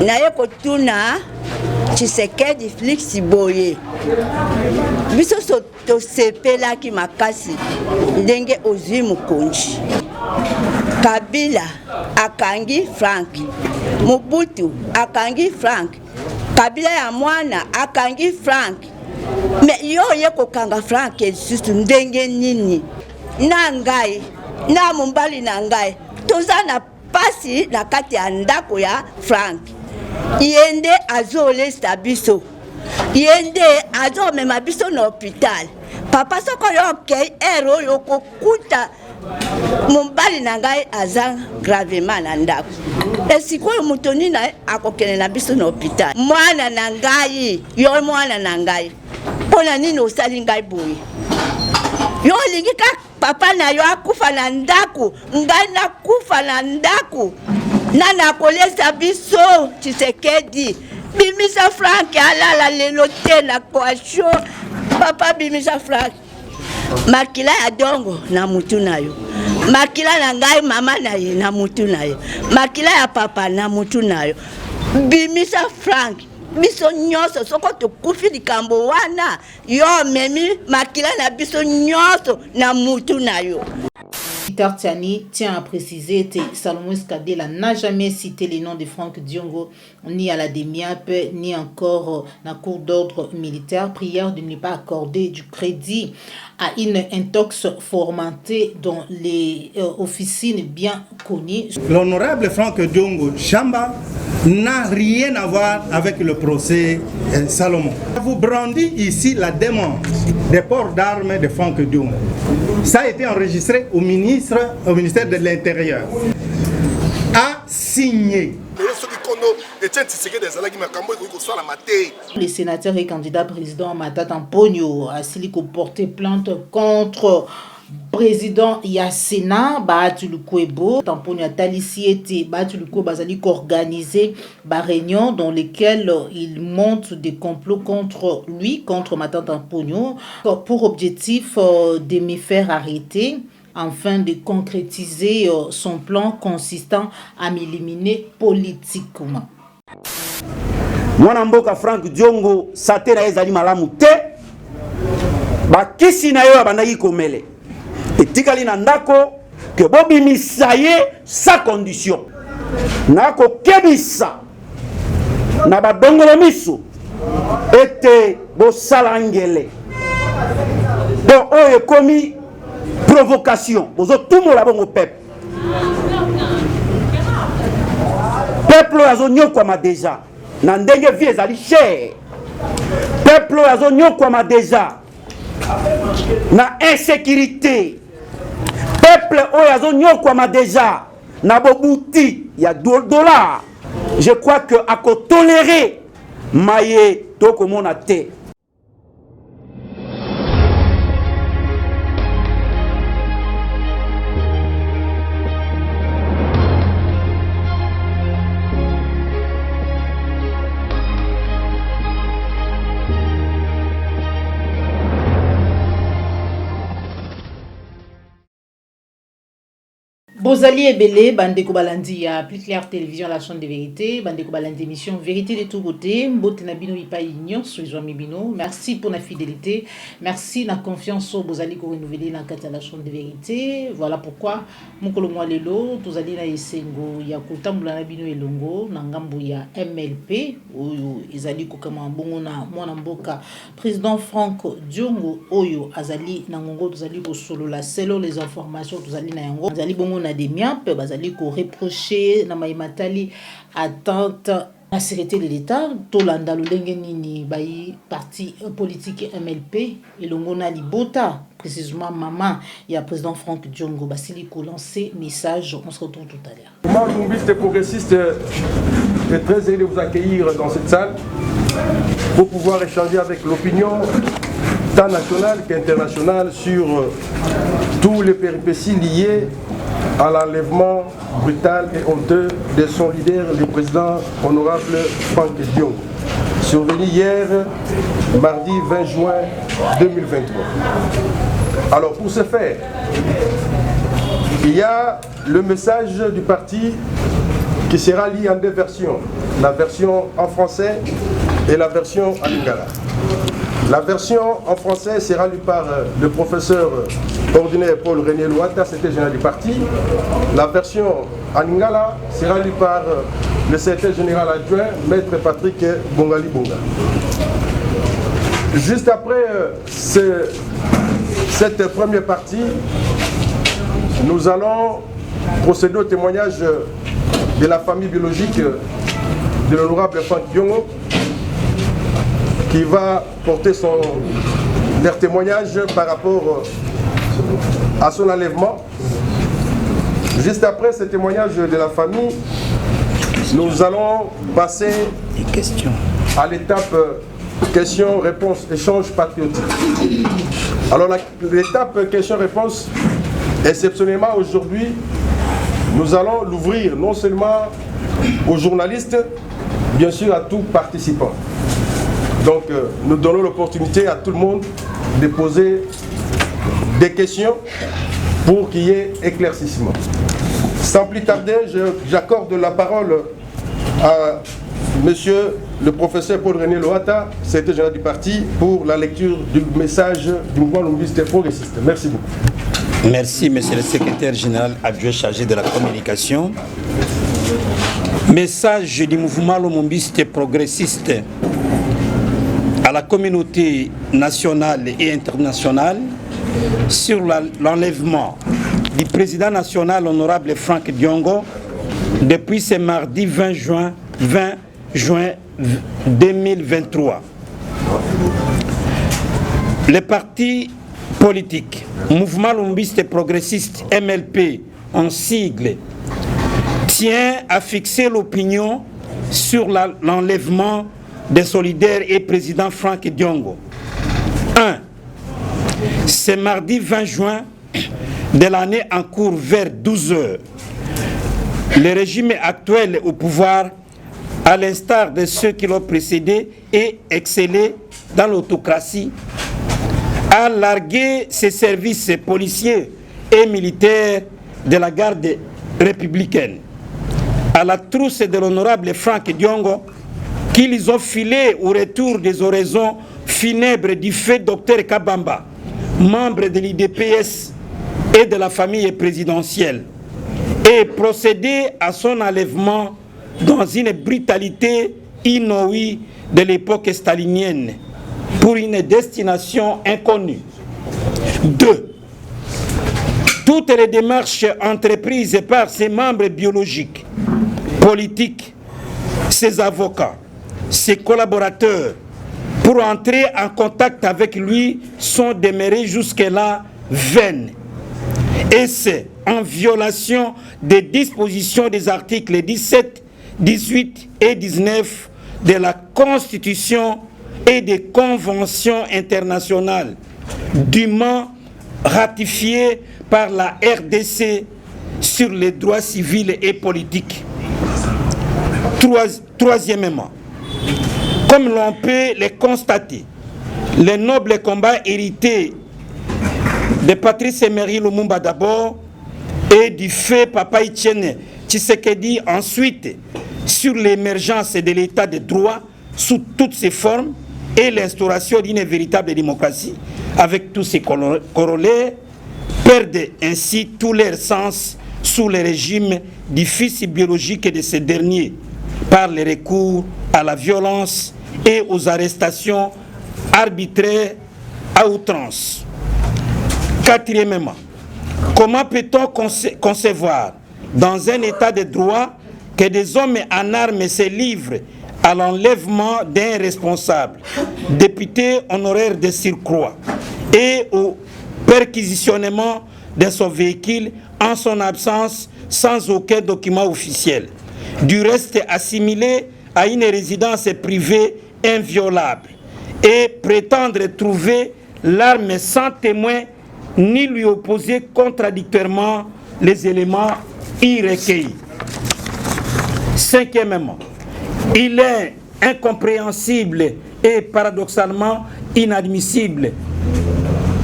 naye kotuna Tshisekedi Félix Boye biso tosepelaki makasi ndenge ozwi mokonzi. Kabila akangi Frank, Mobutu akangi Frank, Kabila ya mwana akangi Frank. Me yo ye kokanga Frank lisusu ndenge nini? Na ngai na mombali na ngai toza na pasi na kati ya ndako ya Frank. Yende azolesa biso, yende azomema biso na hôpital. Papa soko yoke ero yokokuta mombali na ngai aza gravement na ndako. Esikoyo mutoni na akokene na biso na hôpital. Mwana na ngai, yo mwana na ngai. Pona nini osali ngai boye? Yo lingi ka papa na yo akufa na ndako, ngai nakufa na ndako. Nana kolesa biso Tshisekedi. Bimisa Frank alala lelo te na kwasho. Papa bimisa Frank. Makila ya dongo na mutu na yo. Makila na ngai mama na ye na mutu na ye. Makila ya papa na mutu na yo. Bimisa Frank. Biso nyoso soko tukufi likambo wana. Yo memi makila na biso nyoso na mutu na yo. Tartiani tient à préciser que Salomon Skadela n'a jamais cité les noms de Frank Diongo ni à la DEMIAP ni encore la cour d'ordre militaire. Prière de ne pas accorder du crédit à une intox formatée dans les officines bien connues. L'honorable Frank Diongo Chamba n'a rien à voir avec le procès Salomon. Vous brandissez ici la demande des ports d'armes de Frank Diongo. Ça a été enregistré au ministère de l'Intérieur. A signé. Le sénateur et candidat président Matata Mponyo a porté plainte contre président Yassena Baatulukwebo. Tamponyo a talisiété Baatulukwebo bazali organisé ba réunion dans lesquelles il monte des complots contre lui, contre Matata Mponyo, pour objectif de me faire arrêter, afin de concrétiser son plan consistant à m'éliminer politiquement. Mwana mboka Frank Diongo sate na ezali malamu te. Bakisi na yo abandaki komele. Etikali na ndako ke bobimisa ye sa condition. Nako kebisa na badongolo miso ete bosala ngele. Bon oyo komi provocation. Bozo tumo la bongo peuple. Peuple azo nyokwa deja. Na ndenge vie ezali cher. Peuple azo nyokwa deja. Na insécurité. Peuple oyo azo nyokwa deja. Na bobuti ya $. Je crois que ako tolérer maye toko mona te. Bozali Ebele, Bandeko Balandi, à Plus Clair Télévision, la chaîne de vérité, Bandeko Balandi, émission Vérité de tout côté, Mbote Nabino Ipa Ignon, Soizwa Mibino. Merci pour la fidélité, merci la confiance au Bozali pour renouveler la carte à la chaîne de vérité. Voilà pourquoi, Mokolo Moalelo, Tozali na Esengo, Yakuta Mbulanabino Elongo, Nangambo ya MLP, Oyo, Ezali Kokama Bongo na Mwanamboka, président Frank Diongo, Oyo, Azali, Nangongo, Tozali Kosolo, la selon les informations, Tozali na Yango, Azali Bongo na DEMIAP, bazali ko reprocher na maimatali attente la sécurité de l'État, tolanda lolenge nini bayi parti politique MLP elongo na libota précisément maman il y a président Frank Diongo basili ko lancer message. On se retrouve tout à l'heure. Moi, mouviste progressiste est très heureux de vous accueillir dans cette salle pour pouvoir échanger avec l'opinion tant nationale qu'internationale sur tous les péripéties liées à l'enlèvement brutal et honteux de son leader, le président honorable Frank Diongo, survenu hier, mardi 20 juin 2023. Alors pour ce faire, il y a le message du parti qui sera lié en deux versions. la version en français et la version en lingala. La version en français sera lue par le professeur ordinaire Paul-René Louata, secrétaire général du parti. La version en lingala sera lue par le secrétaire général adjoint, Maître Patrick Bongali Bonga. Juste après cette première partie, nous allons procéder au témoignage de la famille biologique de l'honorable Franck Diongo, qui va porter leur témoignage par rapport à son enlèvement. Juste après ce témoignage de la famille, nous allons passer à l'étape questions, réponses, échange patriotique. Alors l'étape questions-réponses, exceptionnellement aujourd'hui, nous allons l'ouvrir non seulement aux journalistes, bien sûr à tout participant. Donc nous donnons l'opportunité à tout le monde de poser des questions pour qu'il y ait éclaircissement. Sans plus tarder, j'accorde la parole à monsieur le professeur Paul-René Louata, secrétaire général du parti, pour la lecture du message du mouvement lombiste progressiste. Merci beaucoup. Merci, monsieur le secrétaire général adjoint chargé de la communication. Message du mouvement lombiste progressiste à la communauté nationale et internationale sur l'enlèvement du président national honorable Franck Diongo depuis ce mardi 20 juin 2023. Les partis politiques, Mouvement lombiste progressiste MLP en sigle, tient à fixer l'opinion sur l'enlèvement des solidaires et président Franck Diongo. 1. Ce mardi 20 juin de l'année en cours vers 12 heures, le régime actuel au pouvoir, à l'instar de ceux qui l'ont précédé et excellé dans l'autocratie, a largué ses services policiers et militaires de la garde républicaine à la trousse de l'honorable Franck Diongo, qu'ils ont filé au retour des oraisons funèbres du fait Dr Kabamba, membre de l'IDPS et de la famille présidentielle, et procédé à son enlèvement dans une brutalité inouïe de l'époque stalinienne pour une destination inconnue. 2. Toutes les démarches entreprises par ses membres biologiques, politiques, ses avocats, ses collaborateurs pour entrer en contact avec lui sont demeurées jusque-là vaines. Et c'est en violation des dispositions des articles 17, 18 et 19 de la Constitution et des conventions internationales dûment ratifiées par la RDC sur les droits civils et politiques. Troisièmement, comme l'on peut le constater, les nobles combats hérités de Patrice Emery Lumumba d'abord et du fait Papa Etienne Tshisekedi ensuite sur l'émergence de l'état de droit sous toutes ses formes et l'instauration d'une véritable démocratie avec tous ses corollaires, perdent ainsi tout leur sens sous le régime du fils biologique de ces derniers par les recours à la violence et aux arrestations arbitraires à outrance. Quatrièmement, comment peut-on concevoir dans un état de droit que des hommes en armes se livrent à l'enlèvement d'un responsable, député honoraire de surcroît, et au perquisitionnement de son véhicule en son absence sans aucun document officiel, du reste assimilé à une résidence privée inviolable, et prétendre trouver l'arme sans témoin ni lui opposer contradictoirement les éléments y recueillis. Cinquièmement, il est incompréhensible et paradoxalement inadmissible,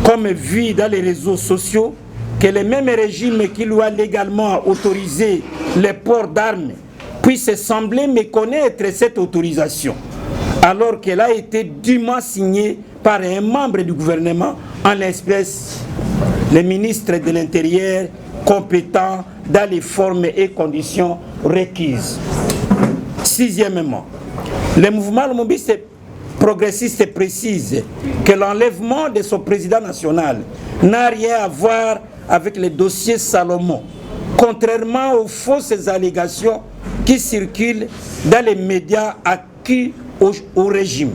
comme vu dans les réseaux sociaux, que le même régime qui lui a légalement autorisé le port d'armes puisse sembler méconnaître cette autorisation, alors qu'elle a été dûment signée par un membre du gouvernement, en l'espèce le ministre de l'Intérieur compétent dans les formes et conditions requises. Sixièmement, le mouvement lumumbiste progressiste précise que l'enlèvement de son président national n'a rien à voir avec le dossier Salomon, contrairement aux fausses allégations qui circulent dans les médias acquis au régime.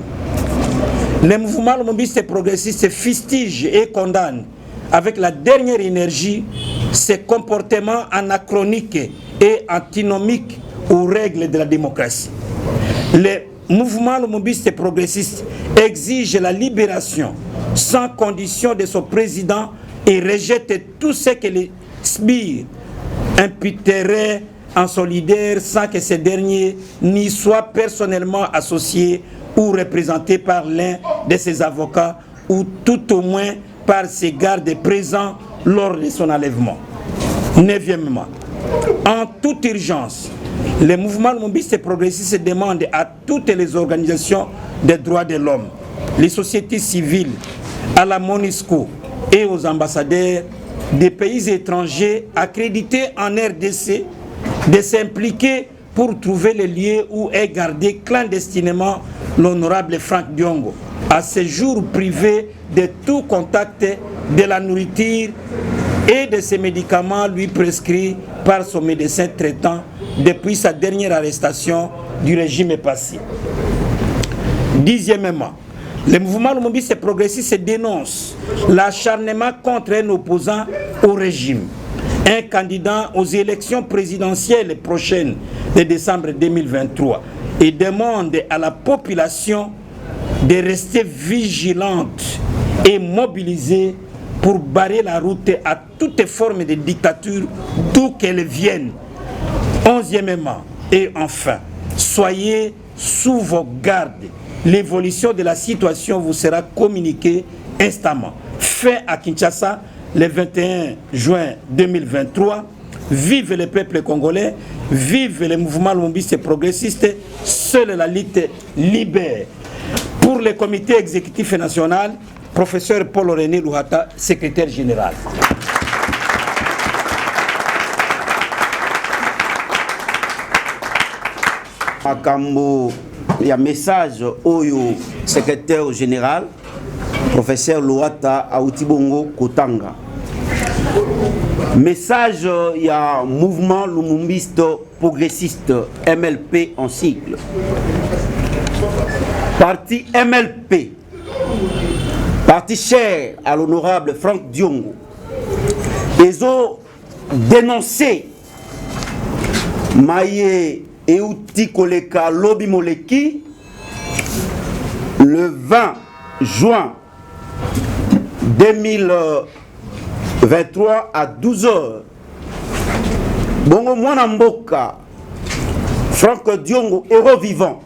Le mouvement lumumbiste progressiste fustige et condamne avec la dernière énergie ces comportements anachroniques et antinomiques aux règles de la démocratie. Le mouvement lumumbiste progressiste exige la libération sans condition de son président et rejette tout ce que les sbires imputeraient en son leader sans que ce dernier n'y soit personnellement associé ou représenté par l'un de ses avocats ou tout au moins par ses gardes présents lors de son enlèvement. Neuvièmement, en toute urgence, le mouvement lumumbiste progressiste demande à toutes les organisations des droits de l'homme, les sociétés civiles, à la MONUSCO et aux ambassadeurs des pays étrangers accrédités en RDC de s'impliquer pour trouver les lieux où est gardé clandestinement l'honorable Franck Diongo, à ce jour privé de tout contact de la nourriture et de ses médicaments lui prescrits par son médecin traitant depuis sa dernière arrestation du régime passé. Dixièmement, le mouvement lumumbiste progressiste dénonce l'acharnement contre un opposant au régime, un candidat aux élections présidentielles prochaines de décembre 2023, et demande à la population de rester vigilante et mobilisée pour barrer la route à toute forme de dictature d'où qu'elle vienne. Onzièmement et enfin, soyez sous vos gardes. L'évolution de la situation vous sera communiquée instamment. Fait à Kinshasa le 21 juin 2023. Vive le peuple congolais, vive le mouvement lumumbiste progressiste, seule la lutte libère. Pour le comité exécutif national, professeur Paul-René Louhata, secrétaire général. Makambo, il y a un message au secrétaire général, professeur Louhata Aoutibongo Kotanga. Message, il y a un mouvement lumumbiste progressiste MLP en cycle. Parti MLP, parti cher à l'honorable Franck Diongo, ils ont dénoncé Maye Euti Koleka Lobi Moleki le 20 juin 2023 à 12h. Bongo Mwana Mboka, Franck Diongo, héros vivant,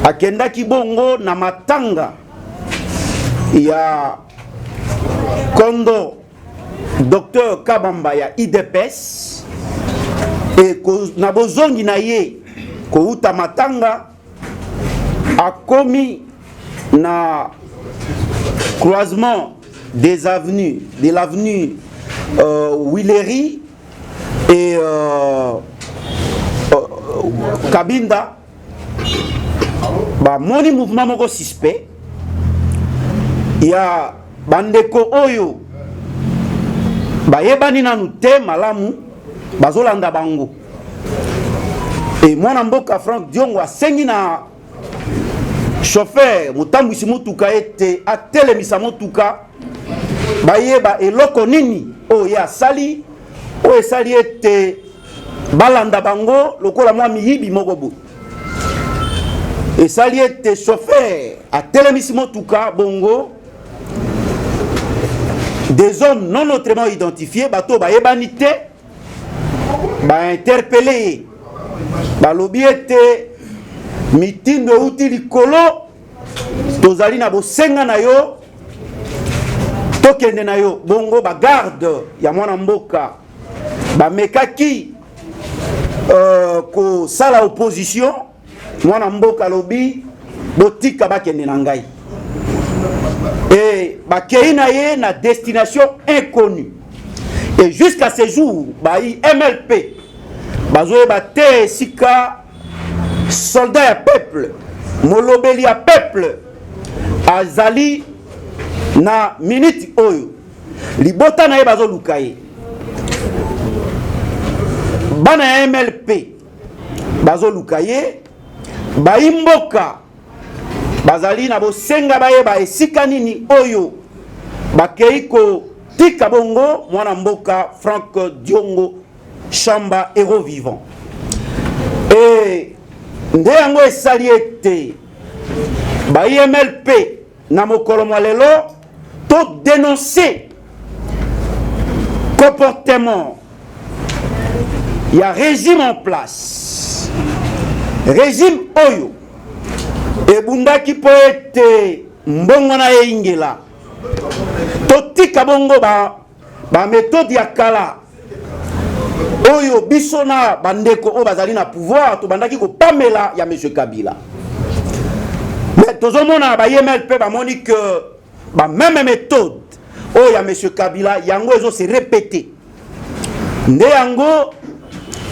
akendaki bongo na matanga ya Kondo Docteur Kabamba ya IDPS et na bozongi na ye kouta matanga akomi na croisement des avenues de l'avenue Willery et Kabinda. Ba moni mouvement moko suspect ya bandeko oyo ba yebani nanu te malamu bazolanda bango et mwana mboka Franck Diongo asengi na chauffeur mutambwisi mutuka ete atelemisa mutuka ba yeba eloko nini oyo asali oyo esali ete balanda bango lokola mwa miyibi moko bo. Et ça y était chauffeur à Télémissimo Touka Bongo, des hommes non autrement identifiés, bateau ba ébanité, ba interpellé, ba lobby était meeting de outil likolo, tozali na bosenga na yo, tokende na yo, bongo ba garde, ya mwana mboka, ba mekaki, ko sala opposition mwana mboka lobi botika bakende na ngai et bakei na ye na destination inconnue et jusqu'à ce jour bayi MLP bazoye bate sika soldat ya peuple molobeli ya peuple azali na minute oyo libota na ye bazoluka ye bana ya MLP bazoluka ye bayimboka bazali na bosenga bayeba esika nini oyo bakei kotika bongo mwana mboka Franck Diongo Chamba héros vivant et nde yango esali ete bayi MLP na mokolo mwa lelo to dénoncer comportement il y a régime en place régime oyo ebundaki po ete mbongo na ye ingela totika bongo ba méthode ya kala oyo biso na bandeko oyo bazali na pouvoir tobandaki kopamela ya monsieur Kabila mais tozomona ba MLP bamoni que ba même méthode oyo ya monsieur Kabila yango ezo se répéter nde yango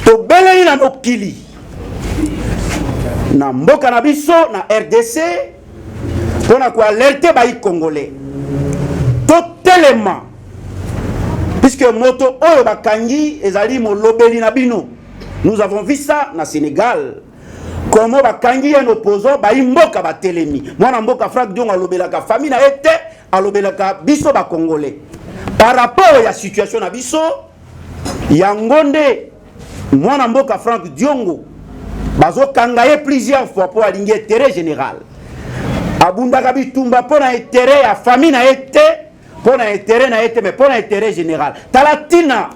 tobeleli na mokili na mboka na biso na RDC pona ko alerter ba congolais totalement puisque moto oyo bakangi ezali molobeli na bino nous avons vu ça na Sénégal comment bakangi un opposant ba mboka batelemi mwana mboka Franck Diongo alobelaka famille na ete alobelaka biso ba congolais par rapport à la situation na biso yangonde mwana mboka Franck Diongo bazo kangaye plusieurs fois pour aligner intérêt général abundaka bitumba pona intérêt ya famille na ete pona intérêt na ete mais pona intérêt général talatina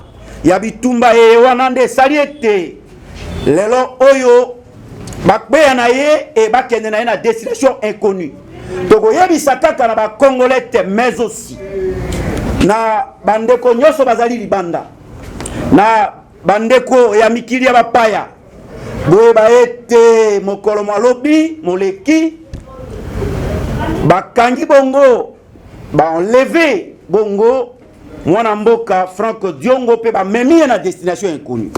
ya bitumba e wana nde sali ete lelo oyo bakbeya na ye e bakende na ye na destination inconnue tokoyebisa kaka na bacongolais te mais aussi na bandeko nyonso bazali libanda na bandeko ya mikili ya bapaya boyeba ete mokolo malobi moleki bakangi bongo baenlevé bongo mwana mboka Franck Diongo pe bamemi ye na destination inconnue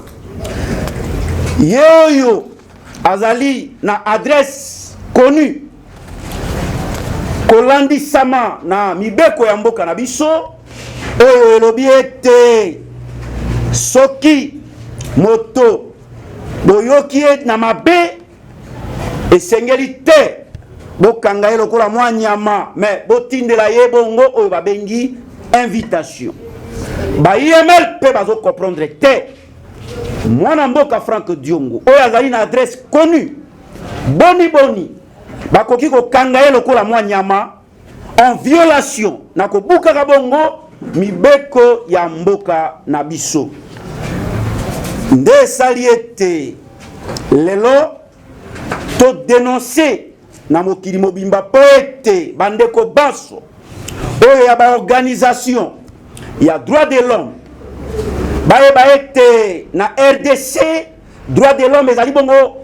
ye oyo azali na adresse connue kolandisama na mibeko ya mboka na biso oyo elobi ete soki moto boyoki ye na mabe esengeli te bokanga ye lokola mwa nyama mais botindela ye bongo oyo babengi invitation bayi MLP bazo comprendre te mwana mboka Franck Diongo oyo azali na adresse connue boni bakoki kokanga ye lokola mwa nyama en violation na kobukaka bongo mibeko ya mboka na biso nde esali ete lelo to dénoncer na mokili mobimba po ete bandeko baso oyo ya baorganisation ya droit de l'homme bayeba ete na RDC droit de l'homme ezali bongo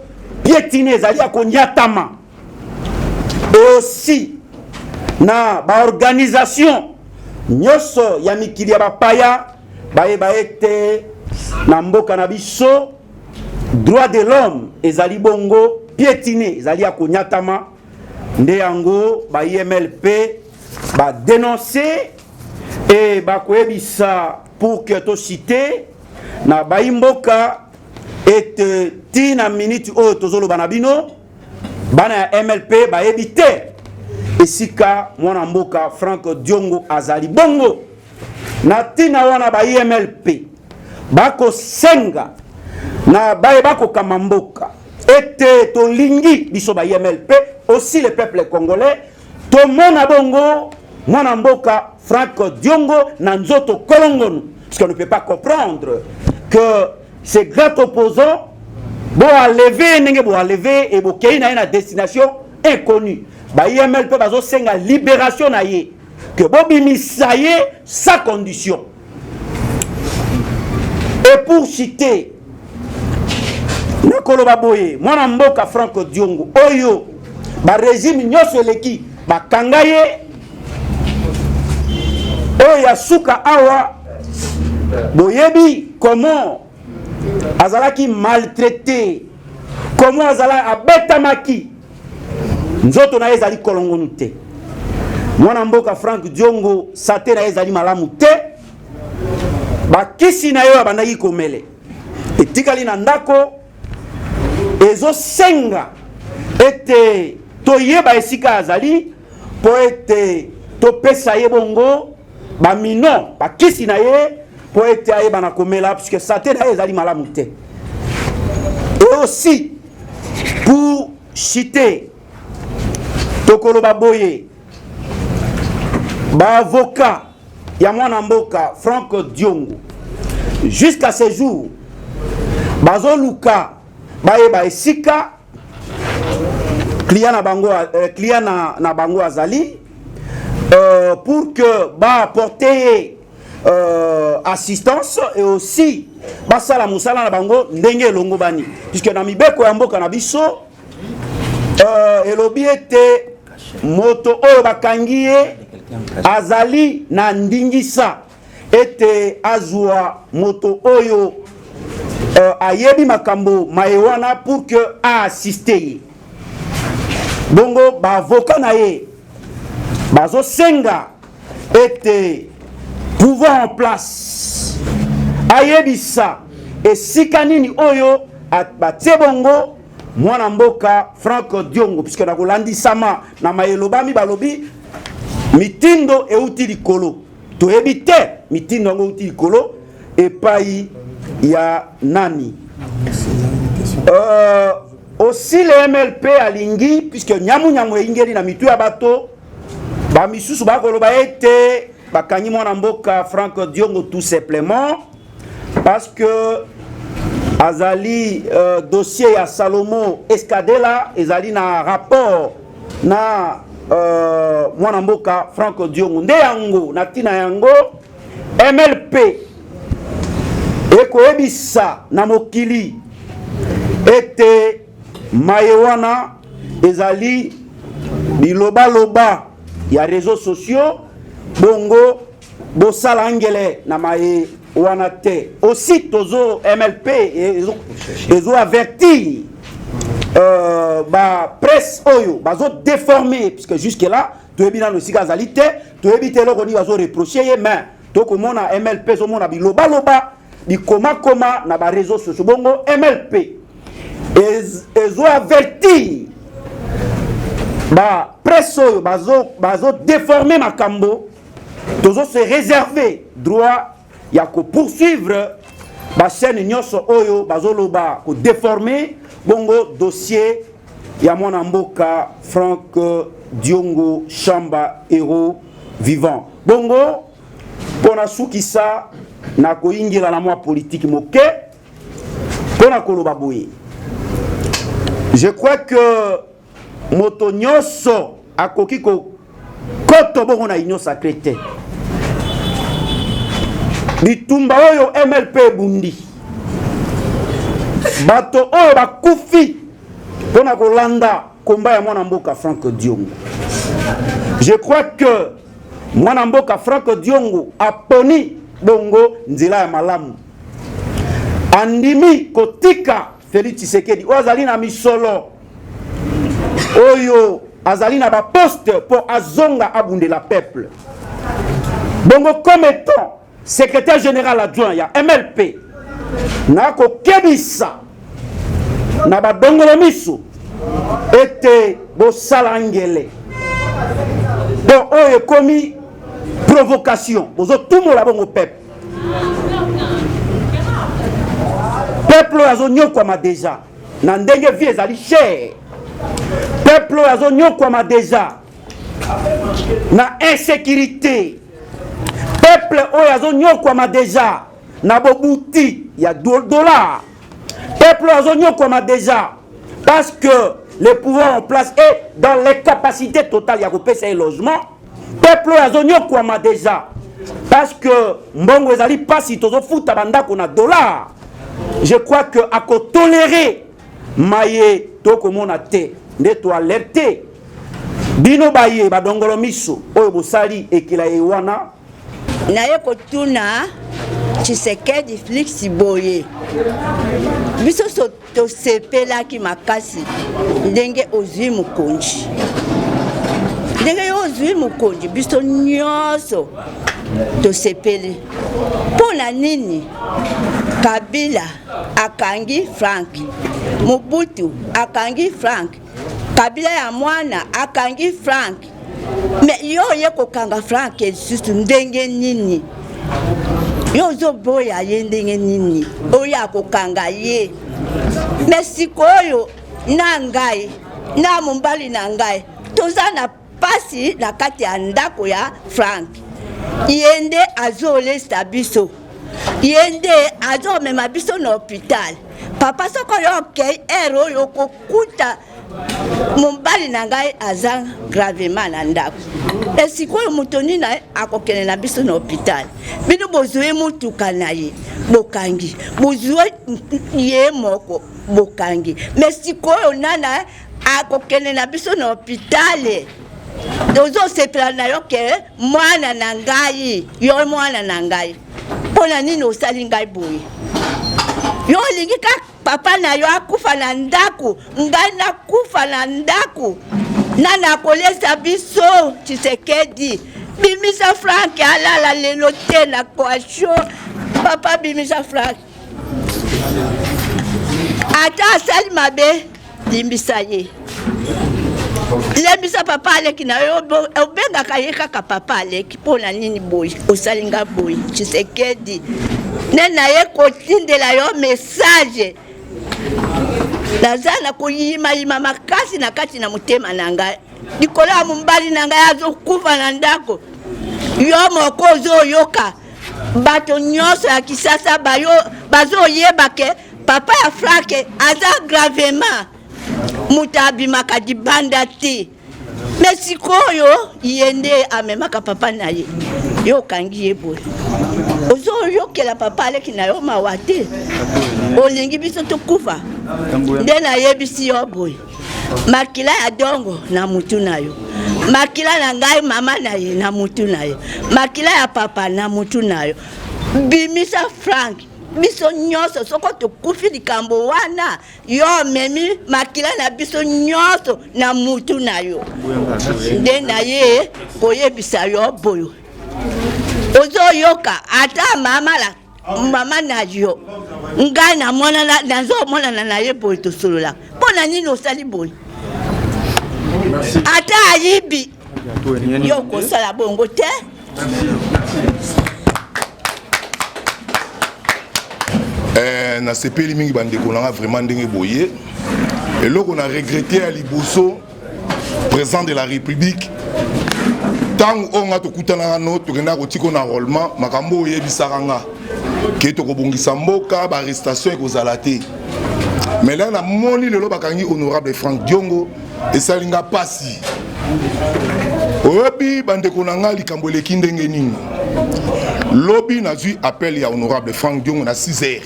piétiné ezali ya konyatama et aussi na baorganisation nyonso ya mikili ya bapaya bayeba ete na mboka na biso droit de l'homme ezali bongo piétiné ezali ya konyatama nde yango ba IMLP ba dénoncer et ba koyebisa pour que to citer na ba imboka et tina minute o tozolo bana bino bana ya MLP ba ebite esika mwana mboka Franck Diongo azali bongo na tina wana ba IMLP bako senga na baye bako kamamboka ete tolingi biso ba IMLP aussi le peuple congolais to mona bongo mwana mboka Franck Diongo na nzoto kolongono parce qu'on ne peut pas comprendre que ces grands opposants bo a lever et bo keina na destination inconnue ba IMLP bazo senga libération na ye que bobimisa ye sans condition. Et pour citer nakoloba boye mwana mboka Franck Diongo oyo ba régime nyonso eleki bakanga ye oyo ya suka awa boyebi comment azalaki maltraité, comment azala abetamaki nzoto na ezali kolongonu te. Mwana mboka Franck Diongo sate na ezali malamu te, bakisi na yo abandaki komele etikali na ndako ezo senga ete toyeba esika azali po ete topesa ye bongo bamino bakisi na ye po ete ayeba na komela puisque sate na ezali malamu te. Et aussi pour citer Tokolo Baboye ba avocat ya mwana mboka Franck Diongo jusqu'à ce jour bazo luka bayeba esika client na bango azali pour que ba apporter assistance et aussi basala musala na bango ndenge longo bani puisque na mibeko ya mboka na biso elobi ete moto oyo bakangi ye azali na ndingisa ete azwa moto oyo ayebi makambo mayewana pour que a assister ye. Bongo ba avocat na ye bazo senga ete pouvoir en place ayebisa esika nini oyo batie bongo mwana mboka Franck Diongo puisque na kolandisama na mayelobami balobi mitindo euti likolo toyebi te mitindo yango euti likolo epai ya nani. Aussi le MLP alingi puisque nyamu ingeli na mitu ya bato ba misusu bakoloba ete bakangi mwana mboka Franck Diongo tout simplement parce que azali dossier ya Salomo Escadela ezali na rapport na mwana mboka Franck Diongo nde yango na tina yango MLP ekoyebisa na mokili ete mayewana ezali biloba ya réseaux sociaux bongo bosala angele na maye wana te. Aussi tozo MLP ezo avertir ba presse oyo bazo déformer puisque jusque là toyebi na nosika azali te toyebi te loko ni bazo reprocher ye mais tokomona MLP zo mona biloba bikoma na ba réseaux sociaux bongo MLP ezo avertir ba presse oyo bazo déformer makambo tozo se réserver droit ya ko poursuivre ba chaîne nyonso oyo bazoloba ko déformer bongo dossier ya mwana mboka Franck Diongo Chamba héros vivant bongo pona sukisa na ko ingila na mwa politique moke pona koloba boye. Je crois que moto nyonso akoki ko koto bongo na union sacrée te bitumba oyo MLP bundi bato oyo bakufi pona kolanda komba ya mwana mboka Franck Diongo. Je crois que mwana mboka Franck Diongo aponi bongo nzela ya malamu andimi kotika Félix Tshisekedi oyo azali na misolo oyo azali na ba poste pour azonga abundela peuple bongo comme étant secrétaire général adjoint ya MLP na ko kebisa na ba dongolo miso ete bosala ngele donc oyo komi provocation bozo tumola bongo peuple azo nyokwama déjà na ndenge vie ezali cher peuple azo nyokwama déjà na insécurité peuple oyo azo nyokwama déjà na bobuti ya dollar peuple azo nyokwama déjà parce que le pouvoir en place est dans les capacités totales ya kopesa un logement peuple azo nyokwama déjà parce que mbongo ezali pasi tozo futa bandako na dollar. Je crois que à tolérer maye tokomona te nde toalerte bino baye badongolo miso oyo bosali ekila ye wana naye kotuna Tshisekedi Félix boye biso so tosepelaki makasi ndenge ozwi mokonzi ndenge yo ozwi mokonzi biso nyonso tosepeli mpona nini Kabila akangi Frank Mobutu akangi Frank Kabila ya mwana akangi Frank me yo ye kokanga Frank lisusu ndenge nini yo zoboya ye ndenge nini oyo akokanga ye me sikoyo na ngai na mombali na ngai toza na pasi na kati ya ndako ya Frank yende azolesa biso yende azomema biso na hôpital papa soko yo okei ero yo kokuta mombali na ngai aza gravement na ndako esikoyo moto nini akokende na biso na hôpital bino bozwi mutuka na ye bokangi bozwi ye moko bokangi me sikoyo nana akokende na biso na hôpital tozosepela na yo ke mwana na ngai yo mwana na ngai mpona nini osali ngai boye yo olingi kaka papa na yo akufa na ndako ngai nakufa na ndako na nakolesa biso Tshisekedi bimisa Frank alala lelo te na kwasho papa bimisa Frank ata asali mabe limbisa ye lembisa papa aleki na yo obengaka ye kaka papa aleki mpona nini boye osali nga boye Tshisekedi nde na ye kotindela yo message naza na koyimayima makasi na kati na motema na ngai likolo ya mombali na ngai azokufa na ndako yo moko ozoyoka bato nyonso ya Kisasa bazoyeba ke papa ya Frank aza gravement moto abimaka dibanda te me sikoyo ye nde amemaka papa na ye yo okangi ye boye ozoyokela papa aleki na yo mawa te olingi biso tokufa nde nayebisi yo boye makila ya dongo na mutu na yo makila na ngai mama na ye na mutu na yo makila ya papa na mutu na yo bimisa Frank biso nyonso soko tokufi likambo wana yo memi makila na biso nyonso na mutu na yo nde na ye koyebisa yo boyo ozoyoka ata mama na yo ngai nazomonana na ye boye tosolola mpona nini osali boye ata ayibi yo kosala bongo te na sepeli mingi bandeko nanga vraiment ndenge boye eloko na regretter ya liboso président de la République tango onga tokutana no tokenda kotika na enrôlement makambo oyebisaka nga ke tokobongisa mboka ba arrestation ekozala te mais là na moni lelo bakangi honorable Frank Diongo esalinga pasi oyebi bandeko nanga likambo eleki ndenge nini lobi nazwi appel ya honorable Frank Diongo na 6h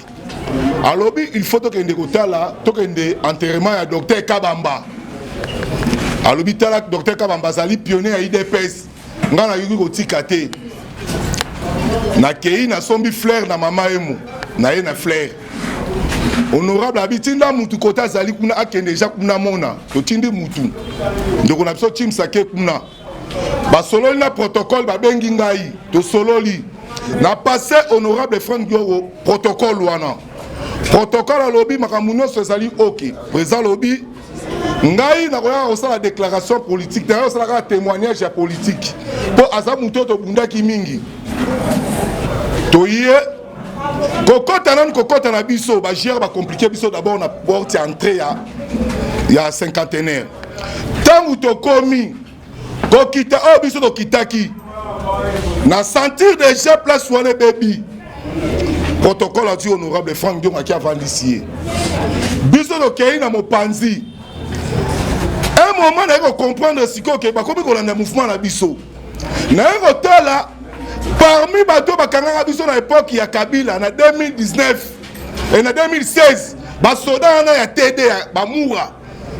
alobi il faut tokende kotala tokende enterrement ya docteur Kabamba alobi tala docteur Kabamba azali pionnier ya IDPS nga na yuki kotika te na kei na sombi fleur na mama emu na ye na fleur honorable abitinda mutu kota azali kuna akende ja kuna mona totindi mutu ndeko na biso chimsake kuna basololi na protocole babengi ngai tosololi na passé honorable Frank Diongo protocole wana protocole alobi makambo nyonso ezali ok président lobi ngai nakoyaka kosala déclaration politique naye osalaka témoignage ya politique mpo aza moto tobundaki mingi toye kokota nani kokota na biso bagere bacomplike biso d'abord na porte ya entrée ya cinquantenaire ntango tokomi kokita oyo biso tokitaki na sentir déjà place wana ebebi protocole adi honorable Frank Diongo aki avandisi ye biso tokei na mopanzi un moment naye kocomprendre sikoyo ke bakomi kolanda mouvement na biso naye kotala parmi bato bakangaka biso na époque ya Kabila na 2019 et na 2016 basoda na ya TD bamoura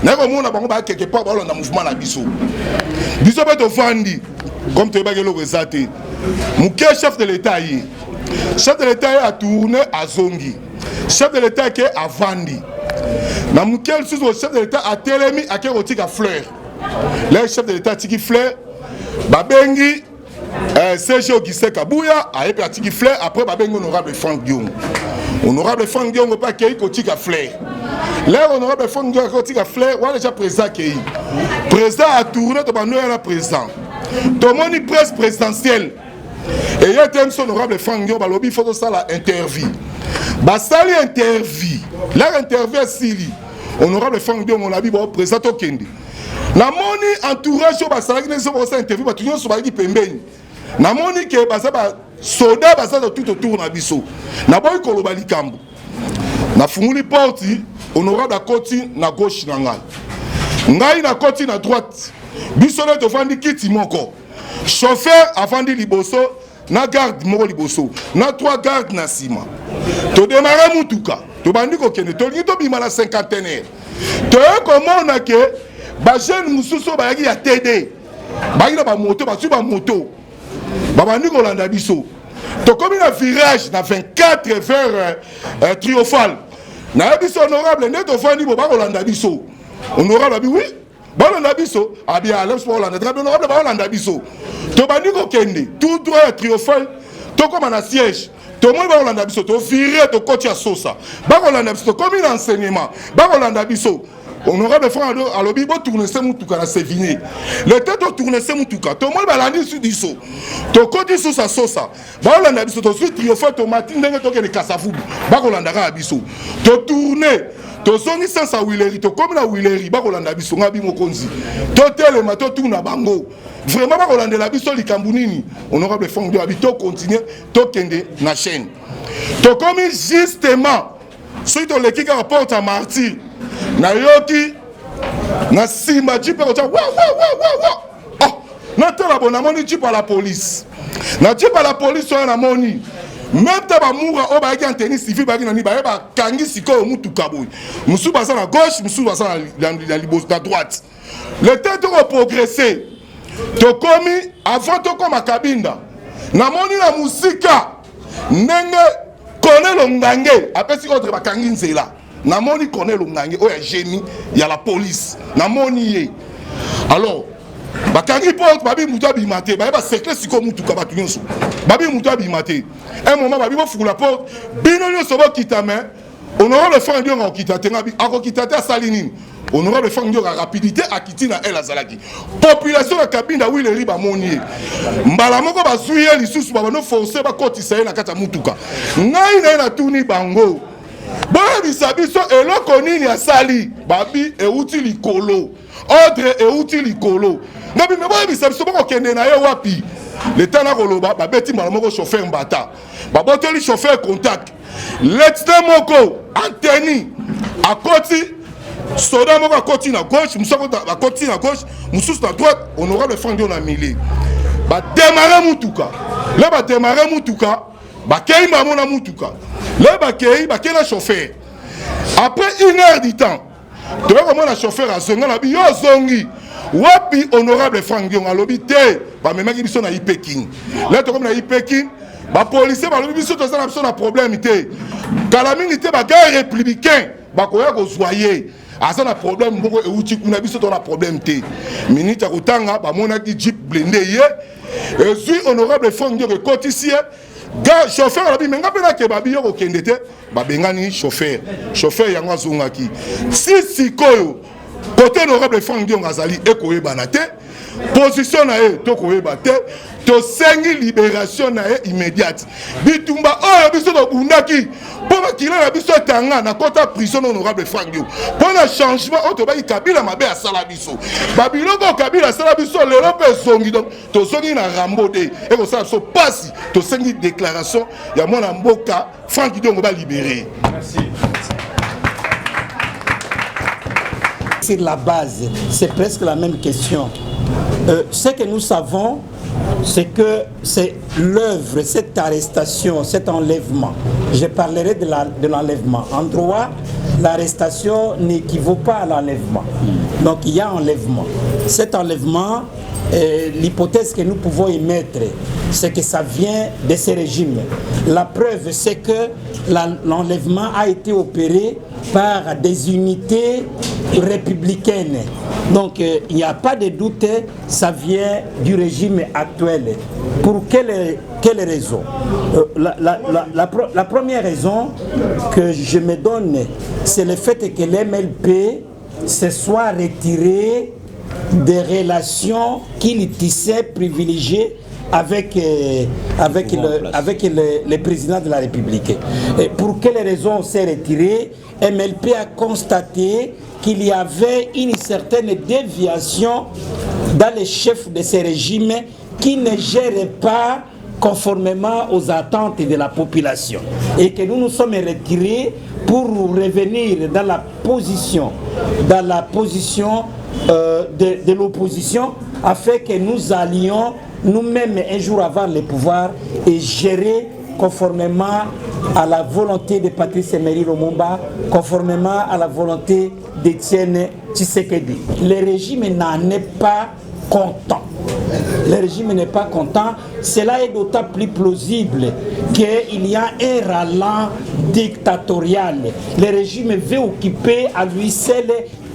na komona bango ba quelque part ba na mouvement na biso biso ba to fandi comme tu ebaki eloko eza te moke chef de l'état ye chef de l'état ye a tourné à zongi chef de l'état ke avandi na moke lisusu chef de l'état atelemi ake kotika fleur le chef de l'état atiki fleur babengi CG Augustin Kabouya ayebi atiki fleur après babengi honorable Franck Diongo honorable Franck Diongo pa kei kotika fleur là honorable Franck Diongo kotika fleur wa déjà président kei président a tourné to bano ya président to moni presse présidentielle et y a un honorable Franck Diongo balobi faut ça la interview basali interview la interview sili honorable Franck Diongo on a dit bon président to kende na moni entourage au basalaki neso ba sa interview ba tunyo so ba di pembeni na moni ke basa ba soda basa tout autour na biso na boy koloba likambo na funguli porte honorable akoti na gauche na ngai na koti na droite biso na to fandi kiti moko chauffeur avandi liboso na garde moko liboso na 3 garde na sima to démarrer mutuka to bandi ko kende to lingi to bima na cinquantenaire to komona ke ba jeune mususu ba yaki ya TD ba ina ba moto ba su ba moto ba bandi ko landa biso to komi na virage na 24 vers triomphal na biso honorable ne to fandi bo ba ko landa biso honorable bi oui ba landa biso abi ala so landa très honorable ba landa biso to bandi ko kende tout droit triomphal to comme na siège to moi ba landa biso to virer to coach ya sosa ba ko landa biso komi na enseignement ba ko landa biso honorable Franck alobi bo tourner se mutuka na Sévigné le temps de tourner se mutuka to moi balandi su diso to kodi su sa sosa ba landa biso to su triomphal to matin ndenge to ke le kasavubu ba ko landa ka biso to tourner to zongi sans Willery to comme na Willery ba ko landa biso ngabi mokonzi to telema to tourna bango vraiment ba ko landa la biso likambu nini honorable Franck de habito continuer to kende na chaîne to comme justement suite au l'équipe rapporte à martyr na yoki na simba jipe ko wa oh na tala bona moni jipe à la police na jipe à la police on a moni même taba moura o ba ki anteni civil ba ki na ni ba kangi siko mutuka boy musu basa na gauche musu basa na libos na droite le temps de progresser to komi avant to koma kabinda na moni na musika ndenge Colonel Ngange apesi autre ba kangi nzela na moni Colonel Ngange o ya génie ya la police na moni ye alors bakangi porte babi mutu abimate ba cercle siko mutuka batu nyonso babi mutu abimate un moment babi bo fukula porte bino nyonso bo kitame honorable Franck Diongo okita tenga bi akokita te asali nini honorable Franck Diongo rapidité akiti na el azalaki population ya kabinda Willery ba moni mbala moko bazuye lisusu ba no forcer ba kotisa ye na kata mutuka ngai na tuni bango ba bisabiso eloko nini asali babi euti likolo ordre euti likolo ngabi me ba bisabiso bako kende na ye wapi l'état na koloba ba beti mbala moko chauffeur mbata ba boteli chauffeur contact l'état moko anteni akoti soda moko akoti na gauche musako akoti na gauche mususu na droite honorable Franck Diongo na milieu ba démarrer mutuka là ba démarrer mutuka ba kei ba mona mutuka là ba kei na chauffeur après 1 heure du temps to ba mona chauffeur azonga na bi yo zongi wapi honorable Franck Diongo alobi te ba memaki biso na Ipeking là to comme na Ipeking ba policier ba lobi biso to ça na biso na problème te kala mingi te ba gars républicain ba koya ko zoyer asa na problème moko euti kuna biso to na problème te minute ya kotanga ba mona ki jeep blindé ye et suis honorable Franck Diongo cotisie ga chauffeur la bi menga pena ke ba bi yo ko kende te ba bengani chauffeur yango azongaki si koyo côté honorable Franck Diongo azali ekoyeba na te position na ye to koyeba te to sengi libération na ye immédiate bitumba oyo biso to bundaki pour kila na biso tanga na kota prison honorable Franck Diongo pour un changement auto ba Kabila mabe asala biso babiloko Kabila asala biso lelo pe zongi donc to zongi na rambo de et ko ça so passe to sengi déclaration ya mwana mboka Franck Diongo ba libérer. Merci. Sur la base, c'est presque la même question. Ce que nous savons, c'est que c'est l'œuvre, cette arrestation, cet enlèvement. Je parlerai de l'enlèvement. En droit, l'arrestation n'équivaut pas à l'enlèvement. Donc il y a enlèvement. Cet enlèvement, l'hypothèse que nous pouvons émettre, c'est que ça vient de ces régimes. La preuve, c'est que l'enlèvement a été opéré par des unités républicaines. Donc il n'y a pas de doute, ça vient du régime actuel. Pour quelle raison? La première raison que je me donne, c'est le fait que l'MLP se soit retiré des relations qu'il tissait privilégiées avec le président de la République. Et pour quelle raison on s'est retiré? MLP a constaté qu'il y avait une certaine déviation dans les chefs de ces régimes qui ne géraient pas conformément aux attentes de la population. Et que nous nous sommes retirés pour revenir dans la position de l'opposition, afin que nous allions nous-mêmes un jour avoir le pouvoir et gérer conformément à la volonté de Patrice Emery Lumumba, conformément à la volonté d'Étienne Tshisekedi. Le régime n'en est pas content. Le régime n'est pas content. Cela est d'autant plus plausible qu'il y a un ralent dictatorial. Le régime veut occuper à lui seul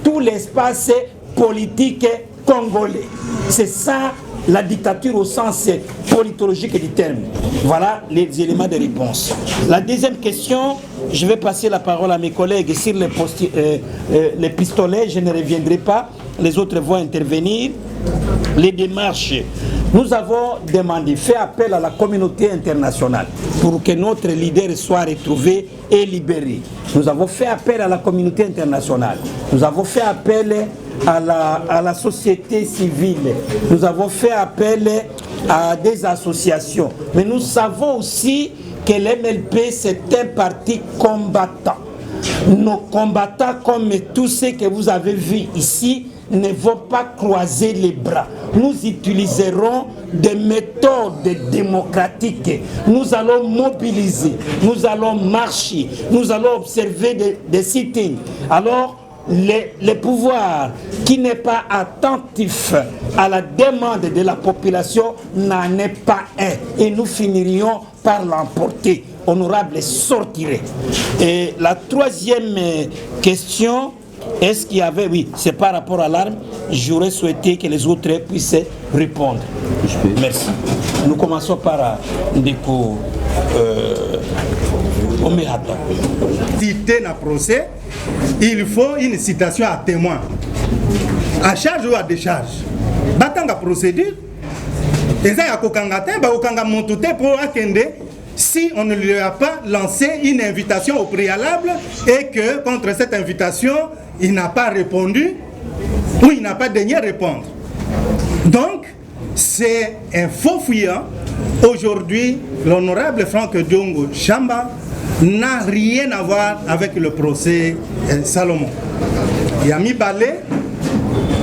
tout l'espace politique congolais. C'est ça la dictature au sens politologique du terme. Voilà les éléments de réponse. La deuxième question, je vais passer la parole à mes collègues sur les pistolets, je ne reviendrai pas, les autres vont intervenir. Les démarches, nous avons demandé, fait appel à la communauté internationale pour que notre leader soit retrouvé et libéré. Nous avons fait appel à la communauté internationale. Nous avons fait appel à la société civile. Nous avons fait appel à des associations. Mais nous savons aussi que l'MLP, c'est un parti combattant. Nos combattants, comme tous ceux que vous avez vus ici, ne vont pas croiser les bras. Nous utiliserons des méthodes démocratiques. Nous allons mobiliser, nous allons marcher, nous allons observer des sit-ins. Alors, le pouvoir qui n'est pas attentif à la demande de la population n'en est pas un. Et nous finirions par l'emporter. Honorable sortirait. Et la troisième question, est-ce qu'il y avait, oui, c'est par rapport à l'arme, j'aurais souhaité que les autres puissent répondre. Merci. Nous commençons par Ndeko Omerata. Cité dans le procès, il faut une citation à témoin. À charge ou à décharge. Batanga procédure, et ça y a kokangate, ba okanga montoute pour akende. Si on ne lui a pas lancé une invitation au préalable et que contre cette invitation, il n'a pas répondu ou il n'a pas daigné répondre. Donc, c'est un faux fuyant. Aujourd'hui, l'honorable Franck Diongo Chamba n'a rien à voir avec le procès Salomon. Yami Balé,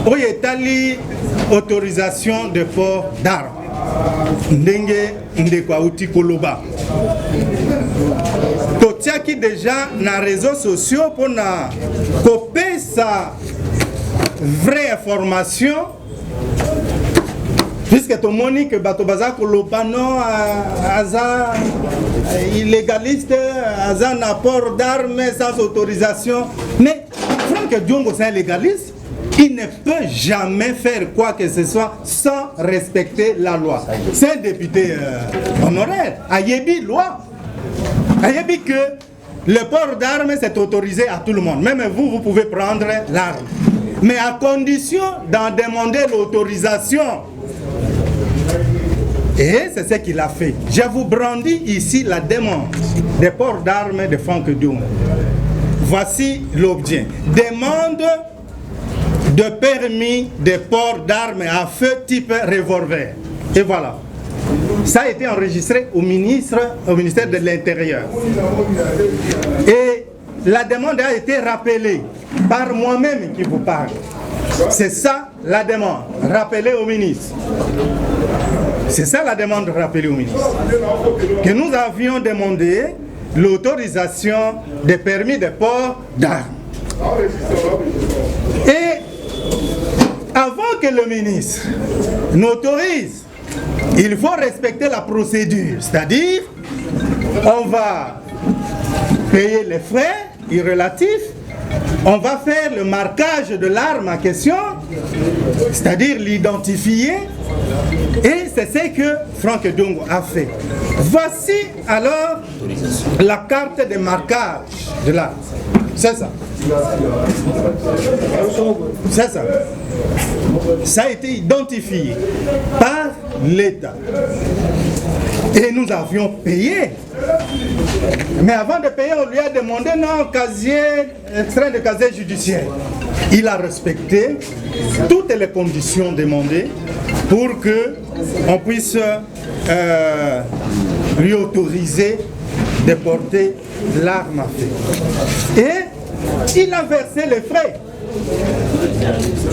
Oyetali, autorisation de port d'armes. Ndenge ndeko auti koloba totiaki déjà na réseaux sociaux pour na copier sa vraie information puisque tout le monde que bato baza koloba non aza illégaliste aza na port d'armes sans autorisation, mais Franck Diongo c'est un légaliste. Il ne peut jamais faire quoi que ce soit sans respecter la loi. C'est un député honoraire. Ayebi loi. Ayebi que le port d'armes c'est autorisé à tout le monde. Même vous, vous pouvez prendre l'arme. Mais à condition d'en demander l'autorisation. Et c'est ce qu'il a fait. Je vous brandis ici la demande des ports d'armes de Franck Diongo. Voici l'objet. Demande de permis de port d'armes à feu type revolver. Et voilà. Ça a été enregistré au ministère de l'Intérieur. Et la demande a été rappelée par moi-même qui vous parle. C'est ça la demande, rappelée au ministre. C'est ça la demande rappelée au ministre. Que nous avions demandé l'autorisation des permis de port d'armes. Et avant que le ministre n'autorise, il faut respecter la procédure, c'est-à-dire on va payer les frais irrelatifs, on va faire le marquage de l'arme en question, c'est-à-dire l'identifier, et c'est ce que Franck Diongo a fait. Voici alors la carte de marquage de l'arme. C'est ça. C'est ça. Ça a été identifié par l'État. Et nous avions payé. Mais avant de payer, on lui a demandé non, extrait de casier judiciaire. Il a respecté toutes les conditions demandées pour qu'on puisse lui autoriser de porter l'arme à feu. Et il a versé les frais.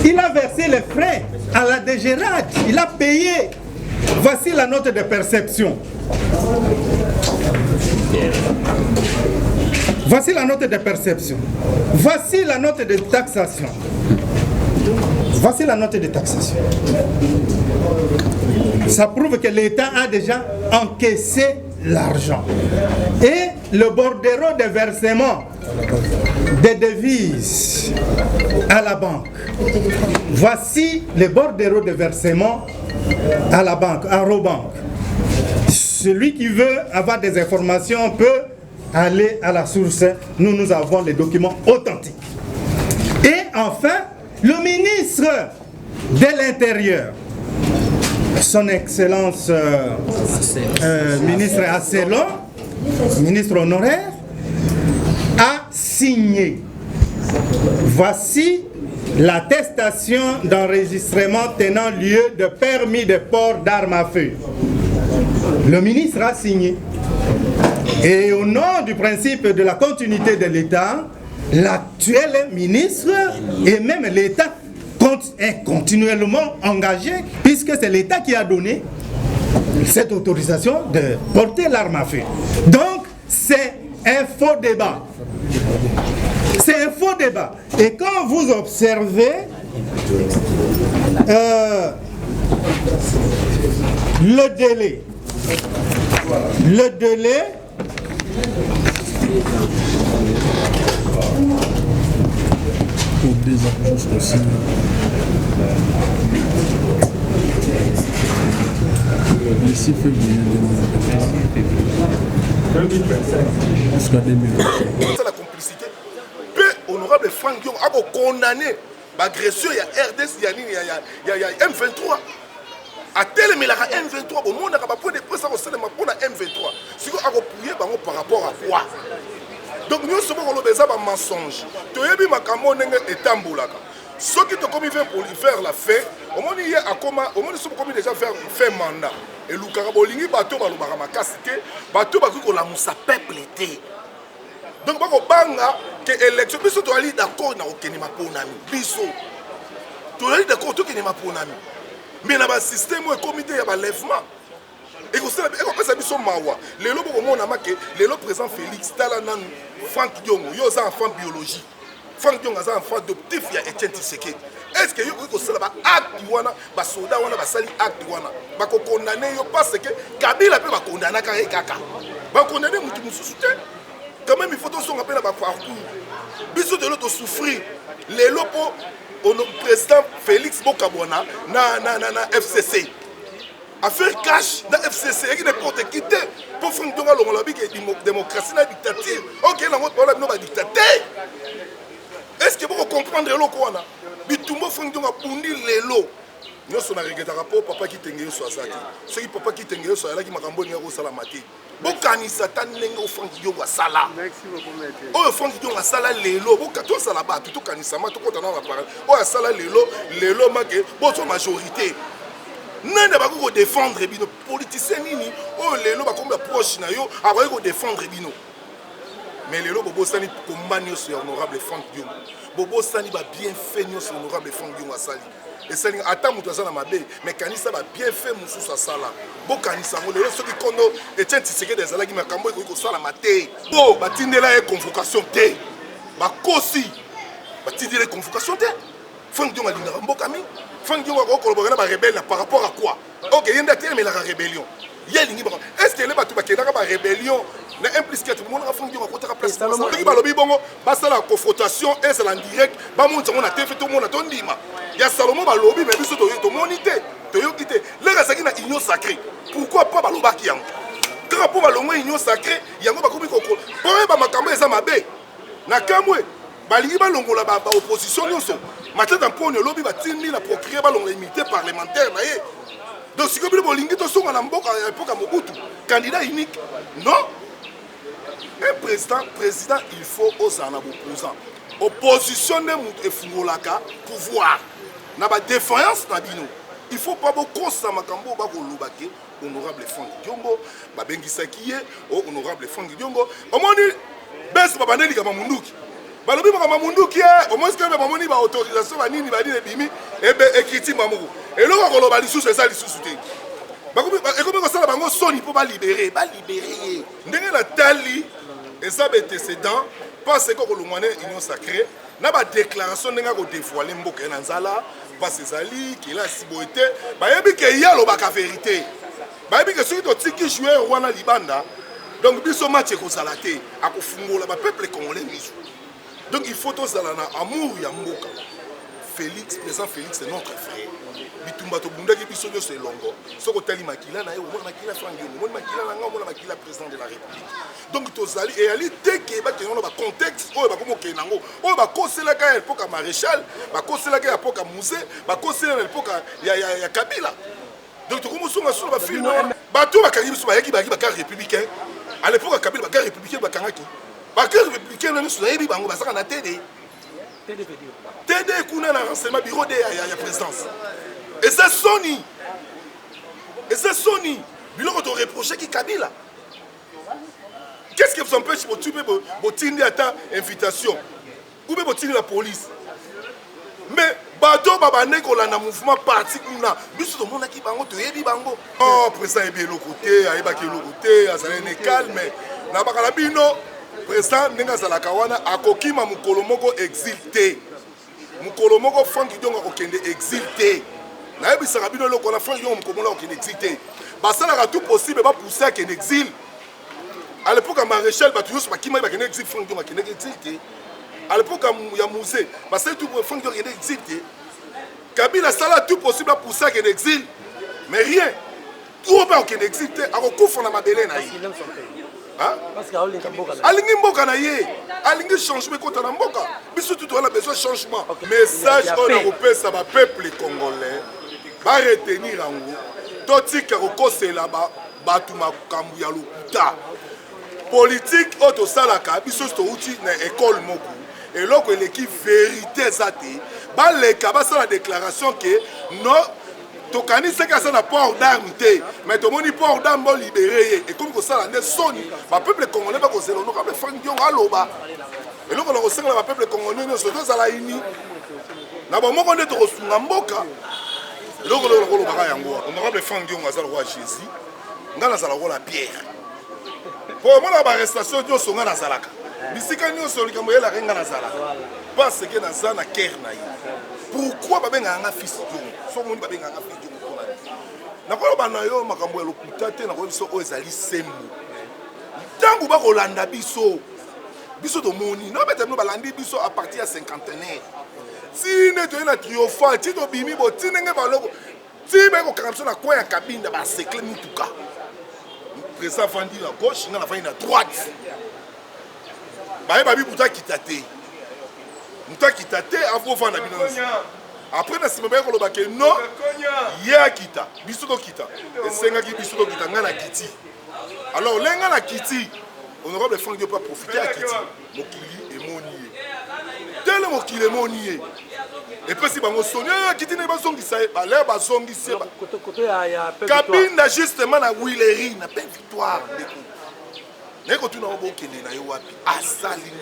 Il a versé les frais à la DGRAD. Il a payé. Voici la note de perception. Voici la note de perception. Voici la note de taxation. Voici la note de taxation. Ça prouve que l'État a déjà encaissé l'argent. Et le bordereau de versement des devises à la banque. Voici le bordereau de versement à la banque, à Robank. Celui qui veut avoir des informations peut aller à la source. Nous avons les documents authentiques. Et enfin, le ministre de l'Intérieur, son Excellence ministre Asselon, ministre honoraire, a signé. Voici l'attestation d'enregistrement tenant lieu de permis de port d'armes à feu. Le ministre a signé. Et au nom du principe de la continuité de l'État, l'actuel ministre et même l'État est continuellement engagé, puisque c'est l'État qui a donné cette autorisation de porter l'arme à feu. Donc, c'est un faux débat. C'est un faux débat. Et quand vous observez le délai, pour des artistes aussi. Ici, février 2023. Jusqu'à 2025. C'est la complicité. Peu honorable Franck Diongo a condamné l'agression, il y a RDC, il y a M23. À tel mais la M23, au monde a pas de presse à M23. Si vous avez appuyé par rapport à quoi? Donc nous sommes dans le mensonge. Tu as vu ma camone et tamboulaka. Ceux qui ont commis pour lui faire la fête, au moins il y a au moins ils commis déjà faire mandat. Et le carabolingi bateau va le baramakasike, bateau va que la moussa peuple était. Donc bako banga que élection biso to ali d'accord na okenima ponami. Biso. To ali d'accord to kenima ponami. Mais na ba système ou comité ya ba lèvement. Et qu'on ça biso mawa. Les lobo ko mona make, les lobo présent Félix Talanan Franck Diongo, yo za enfant biologie. Franck Diongo za enfant adoptif ya Etienne Tshisekedi. Est-ce que yo ko sala ba acte wana, ba soldat wana ba sali acte wana. Ba ko condamner yo parce que Kabila peut ba condamner kaka. Ba condamner mutu mususu te. Quand même il faut que son appel à parcours. Biso de l'autre souffrir. Les lobo au président Félix Bokabona na FCC. Affaire cash dans FCC qui n'importe qui pour Franck Diongo la démocratie la dictature. OK, la mot parole non dictateur. Est-ce que vous comprenez le quoi là? Bitumbo Franck Diongo pundi lelo. Nous sommes regretté rapport papa qui tengue so asaki. Ceux qui papa qui tengue so ala qui makambo ni ko sala mati. Bokani satan nengo Franck Diongo sala. Merci beaucoup maître. Oh Franck Diongo sala lelo, bokato sala ba tout kanisa ma to kota na la parole. Oh sala lelo make bo so majorité. Nende ba ko défendre bino politicien nini oh lelo ba komba proche na yo aba ko défendre bino. Mais lelo bobo sani combat nyos honorable Franck Diongo. Bobo sani ba bien fait nyos honorable Franck Diongo sali. esalinga ata moto aza na mabe mais kanisa bien fait mosusu asala bokanisa ngo lelo soki kondo Etienne Tshisekedi ezalaki makambo ekoki kosalama te po batindela ye convocation te bakosi batindela ye convocation te Frank Dion alingaka mboka mingi Frank Dion akokolobaka na barebelle par rapport à quoi ok ye nde atelemela rébellion ye alingi bango est ce que le bato bakendaka barébellion na impliqué tout le monde a Frank Dion akotaka place soki balobi bongo basala confrontation ezala en direct bamonisa ngo na TV tout le monde atondima ya Salomon balobi mais biso tomoni te toyoki te leka azalaki na union sacrée pourquoi pas balobaki yango kaka mpo balongwa union sacrée yango bakomi kokolo po oyeba makambo eza mabe na kamwe balingi balongola baopposition nyonso matata mponi olobi batindi na procureur balongola immunité parlementaire na ye donc sikoyo bino bolingi tosonga na mboka ya epoka Mobutu candidat unique non un président il faut ozala na boposant opposition nde moto efungolaka pouvoir na badéfaillance na bino il faut pas bokosa makambo bakoloba ke honorable Frank Diongo babengisaki ye o honorable Frank Diongo omoni besi babandeli kama munduki balobi kama munduki ye omoska bamoni ba autorisation banini badine bimi ebe ekiti mamoko eloko koloba lisusu eza lisusu te ekomi kosala bango soni mpo balibere ye ndenge na tali eza bétécédent parce que kolongwane union sacrée na badéclaration ndenge akodévoile mboka ye na nzala parce ezali kelasi boye te bayebi ke ye alobaka vérité bayebi ke soki totiki joueur wana libanda donc biso match ekozala te akofungola bapeuple congolais miso donc il faut tozala na amour ya mboka président Félix c'est notre frère bitumba tobundaki biso nyonso elongo soki otali makila na ye omona makila Frank Diongo omoni makila na nga omona makila président de la république donc tozali eyali te ke bakende wana bacontexte oyo bakomi okende nango oyo bakoselaka ya epoka maréchal bakoselaka ya epoka musée bakoselaka ya epoka ya Kabila donc tokomi osonga solo bafilme bato bakangi biso bayaki bakar républicain à l'époque ya Kabila bakar républicain bakangaki bakar républicain na miso nayebi bango bazaka na tede TD kuna na renseignement bureau de ya présidence et c'est Sony biloko to reprocher ki Kabila qu'est-ce qui vous empêche de tirer à invitation ou bien de tirer la police mais bato babane ko la mouvement parti kuna biso to mona ki bango to yebi bango oh président ebi lokoté ayebaki lokoté azalene calme na bakala bino président ndenge azalaka wana akokima mokolo moko exilté mokolo moko Frank Diongo akokende exilté nayebisaka bino eloko na Frank Diongo mokomola akokende exilté basalaka tout possible bapousser akende exil à l'époque ya maréchal bato nyonso bakima bakende exil Frank Diongo akende exilté à l'époque ya musée basali tout Frank Diongo akende exilté Kabila asala tout possible bapousser akende exil mais rien tout obe akende exilté akokufa na mabele na ye alingi mboka na ye alingi changement ekota na mboka biso tutu wana besoin changement message oyo nakopesa bapeuple congolais baretenir yango totika kokosela bato makambo ya lokuta politique oyo tosalaka biso touti na ekole moko eloko eleki vérité eza te baleka basala déclaration ke no tokanisaki aza na port d'arme te mais tomoni port d'arme bolibere ye ekomi kosala nde soni bapeuple congolais bakozela honorable Frank Diongo aloba eloko na kosengela bapeuple congolais nyonso tozala ini na bomoko nde tokosunga mboka eloko loko kolobaka yango honorable Frank Diongo aza lokwa Jésus nga nazala lokola Pierre po omona baarrestation nyonso nga nazalaka bisika nyonso likambo yelaka nga nazalaka parce que naza na cœur na ye pourquoi babengaka nga fils Diongo so moni babengaka nga fils Diongo mpona nakoloba na yo makambo ya lokuta te nakoyebi biso oyo ezali sembo ntango bakolanda biso tomoni nabeta bino balandi biso a partir ya cinquantenaire tine toye na triomphal ti tobimi bo ti ndenge baloko ti bayekokanga biso na coin ya kabinda basekle mituka président afandi na gauche nga nafandi na droite bayeba bibuta akita te mutu akita te afofanda bino après na nsima bayekoloba ke non ye akita biso tokita esengaki biso tokita nga na kiti alors lenga na kiti honorable Frank Diongo pas profiter à kiti mokili emoni ye tele mokili emoni ye epesi bango soni kiti ne bazongisa ye bale bazongisi kabinda justement na Willery na pe victoire ndeko ndeko tuna obokende na ye wapi asali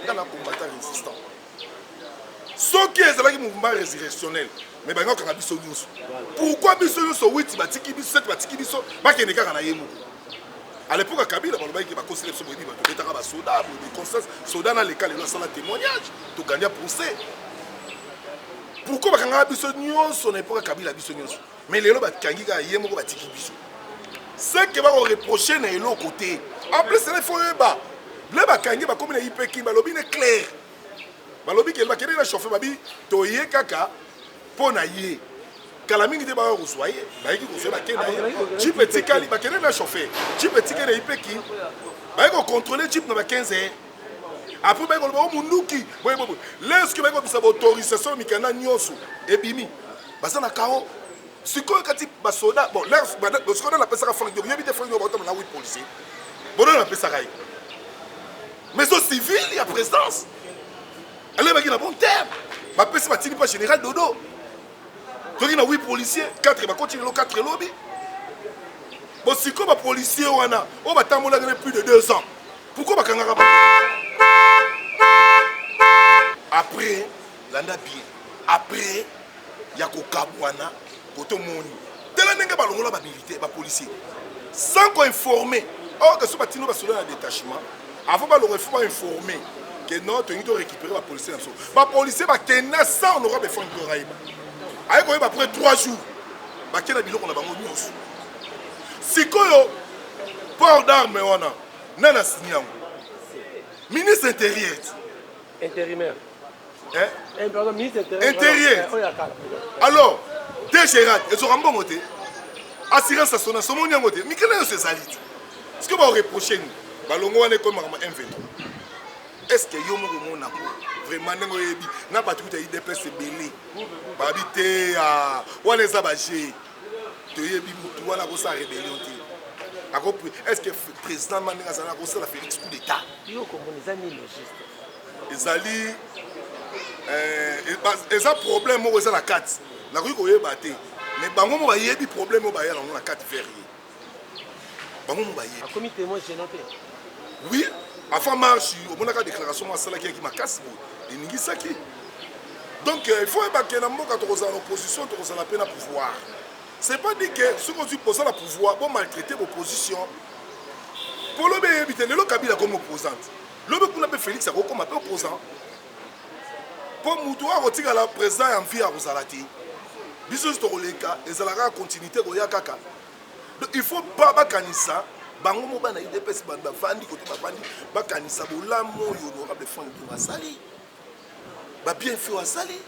nga na combattant résistant soki ezalaki mouvement résurrectionnel mais bango kanga biso nyonso. Pourquoi biso nyonso 8 batiki biso 7 batiki biso bakende kaka na yemo. À l'époque Kabila baloba ki ba considérer so boyebi ba betaka ba soda, des constance soda na lekala na sala témoignage, to gagner procès. Pourquoi bakanga biso nyonso na époque Kabila biso nyonso. Mais lelo bakangi ka yemo ko batiki biso. Ce que va reprocher na l'autre côté. En plus c'est faut ba. Le bakangi ba comme na ipeki balobi ne clair. Balobi ke ba kende na chauffer babi toye kaka pona ye. Kala mingi te ba resoyer, ba yiki ko se ba kenda. Chip petit kali ba kende na chauffer. Chip petit kali ipeki. Ba yiko contrôler chip na ba 15 heures. Après ba yiko ba munduki. Boy. Lorsque ba yiko bisa autorisation mikana nyoso ebimi. Basa na kao. Si quand il basoda bon l'air parce qu'on a appelé ça fond de bien vite fond de bâtiment là 8 policiers bon on appelle ça rail mais au civil il y a présence elle est dans bon terme ma pèse matini pas général dodo donc il y a 8 policiers 4 va continuer le 4 lobby bon si comme policier wana on va tambola plus de 2 ans pourquoi ba kangara après landa bien après ya ko kabwana koto moni tela ndenge balongola ba militaire ba policier sans qu'on informer or que so batino ba sola na détachement avant ba longo faut pas informer que non tu dois récupérer ba policier na so ba policier ba kena sans on aura besoin de raïba ay ko ba après 3 jours ba kena biloko na bango nyonso sikoyo port d'armes wana nana sinyango ministre intérieur Pardon, ministre intérieur alors Gérard, et sur un bon côté, assurance nationale, son monde côté, mais quel est ce salit? Est-ce que vous reprochez nous? Balongo on est comme un M23. Est-ce que yo mo na vraiment ngo yebi na pas tout IDPS belé. Ba habiter à wana za baje. To yebi mutu wana ko sa rébellion té. Est-ce que président Mandela Zana ko sa la Félix coup d'état? Yo comme les amis logistes. Ezali eza problème mo eza la 4. Na ko yeba te mais bango mo ba yebi problème mo ba ya na 4 février bango mo ba yebi a comité moi j'ai noté oui avant marche au mona ka déclaration moi sala qui makasi bo eningi saki donc il faut ba que na mboka to kozala opposition to kozala pe na pouvoir c'est pas dit que ce qu'on dit poser la pouvoir bon maltraiter l'opposition pour le yebi te le Kabila comme opposante le kuna pe Félix a comme opposant pour mutuwa rotika la président en vie à Rosalati biso stoleka ezalaka continuité ko ya kaka donc il faut pas bakanisa bango mo bana IDPS banda fandi côté bandi bakanisa bolamo yo honorable fond de basali ba bien fait wasali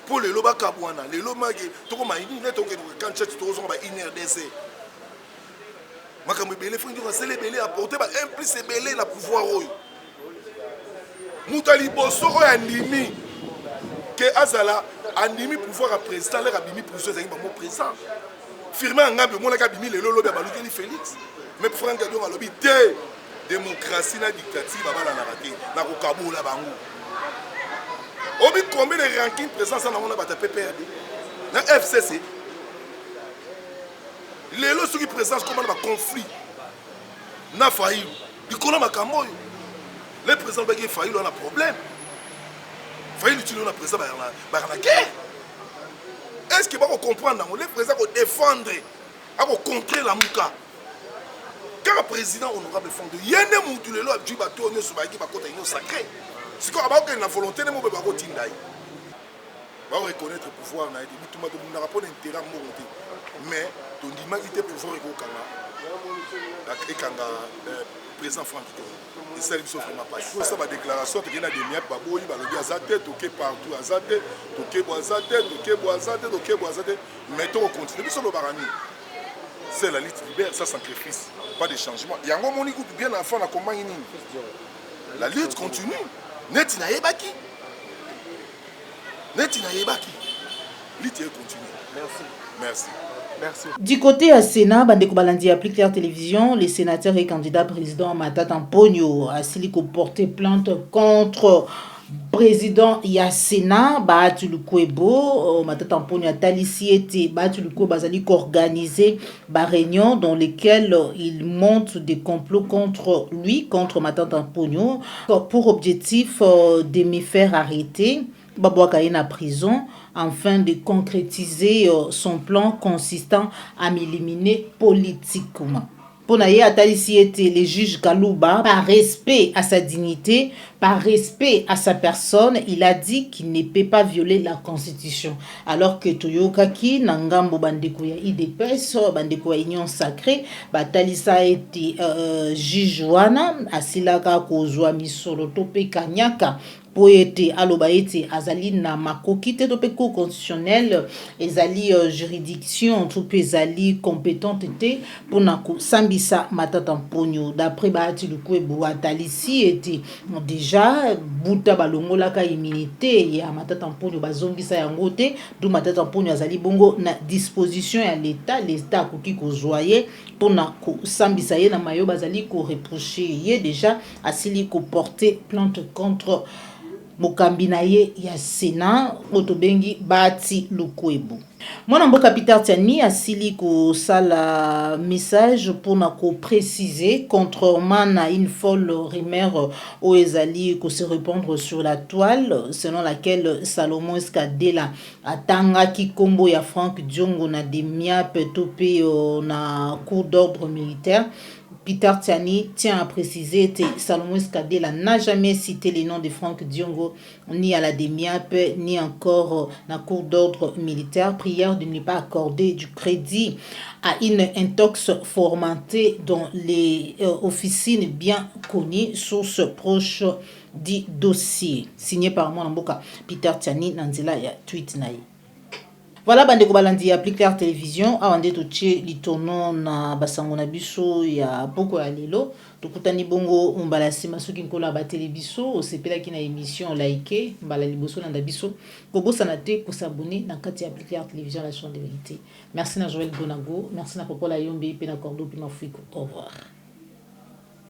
pour le loba kabwana le lomage to ko maini ne to ke kan chat to zo ba INRDC makambe belé fond de basali belé apporter ba implice belé na pouvoir oyo mutali boso oyo andimi que azala animi pouvoir à président les abimi pour ceux qui sont présents firmer un gamme mon ka bimi le lobby balukeli Félix mais Franck Gadon a lobby té démocratie na dictature baba la narraté na ko kabola bango obi combien de ranking présence na mona bata PPRD na FCC les lots qui présence comment ba conflit na failli dikona makambo les présidents ba ki failli on a problème failli l'utiliser na président ba na guerre. Est-ce que vous comprenez les présidents vont défendre, vont contrer la mouka? Car le président honorable fond de Yéné Moutulelo a dit bateau ne soit qui va côté sacré. C'est quoi avoir la volonté de mon bébé Tindai. Va reconnaître le pouvoir na dit tout le monde n'a pas d'intérêt à monter. Mais ton dimanité pouvoir est au Kanga. Et Kanga président Franck et service sur ma passe. Ça va déclaration tu gagnes des miettes baboyi ba le azate toqué partout azate toqué boazate toqué boazate toqué boazate mais on continue sur le barani. C'est la lutte libère ça sacrifice pas de changement. Yango moni coup bien enfant na combat nini. La lutte continue. Neti na yebaki. Neti na yebaki. Lutte continue. Merci. Merci. Merci. Du côté à Sénat, Bandeko Balandi applique la télévision, les sénateurs et candidats président Matata Mpogno a silico porté plainte contre président Yassena Baatulukwebo Matata Mpogno a talisiété Baatulukwebo Bazali organisé ba réunion dans lesquelles il monte des complots contre lui, contre Matata Mpogno pour objectif de me faire arrêter Babouaka est en prison afin de concrétiser son plan consistant à m'éliminer politiquement. Pour les juges Kalouba, par respect à sa dignité, par respect à sa personne, il a dit qu'il ne peut pas violer la constitution. Alors que Toyokaki, Nangambo Bandekouya IDPS, Bandekouya Union Sacrée, Batalisa a été juge Wana, Asilaka Kozwa Misolo Tope Kanyaka, pour être aloba ete azali na makoki te to pe cour constitutionnel ezali juridiction to pe ezali compétente te pour na ko sambisa matata mponyo d'après baati lukwebo atalisi ete déjà buta balongola ka immunité ya matata mponyo bazongisa yango te du matata mponyo azali bongo na disposition ya l'état koki kozwaye pour na ko sambisa ye na mayo bazali ko reprocher ye déjà asili ko porter plainte contre Mokambinaye ya Sénat otobengi Bati Lukwebo. Mwana mboka Peter Tiani asili ko sala message pour na ko préciser contrairement à une folle rumeur au ezali ko se répandre sur la toile selon laquelle Salomon Eskadela atanga ki kombo ya Frank Diongo na demia petopé na cour d'ordre militaire. Peter Tiani tient à préciser que Salomon Eskadela n'a jamais cité les noms de Frank Diongo ni à la DEMIAP ni encore la cour d'ordre militaire. Prière de ne pas accorder du crédit à une intox formatée dans les officines bien connues, sources proches du dossier. Signé par Mwanamboka Peter Tiani Nanzela ya tweet naï. Voilà bande ko balandi ya Plus Clair Télévision awande toche litono na basango na biso ya poko ya lelo tokutani bongo mbala sima soki nkola ba télévision osepela ki na émission like mbala liboso na biso ko bosana te ko s'abonner na kati ya Plus Clair Télévision la chaîne de vérité. Merci na Joël Gonago, merci na Popola Yombe pe na Cordo pe Mafiko. Au revoir.